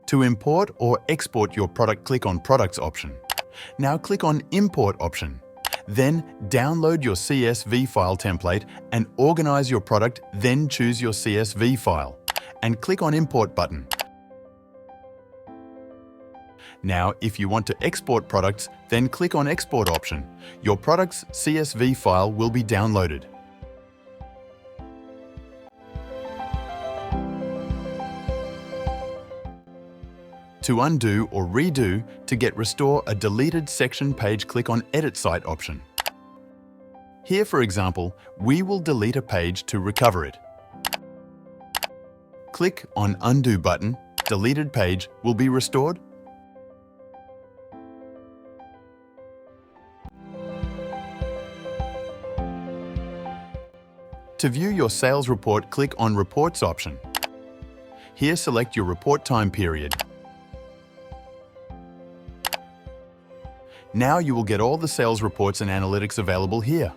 To import or export your product, click on Products option. Now click on Import option. Then download your CSV file template and organize your product, then choose your CSV file and click on Import button. Now, if you want to export products, then click on Export option. Your product's CSV file will be downloaded. To undo or redo, to get restore a deleted section page, click on Edit Site option. Here, for example, we will delete a page to recover it. Click on Undo button, deleted page will be restored. To view your sales report, click on Reports option. Here, select your report time period. Now you will get all the sales reports and analytics available here.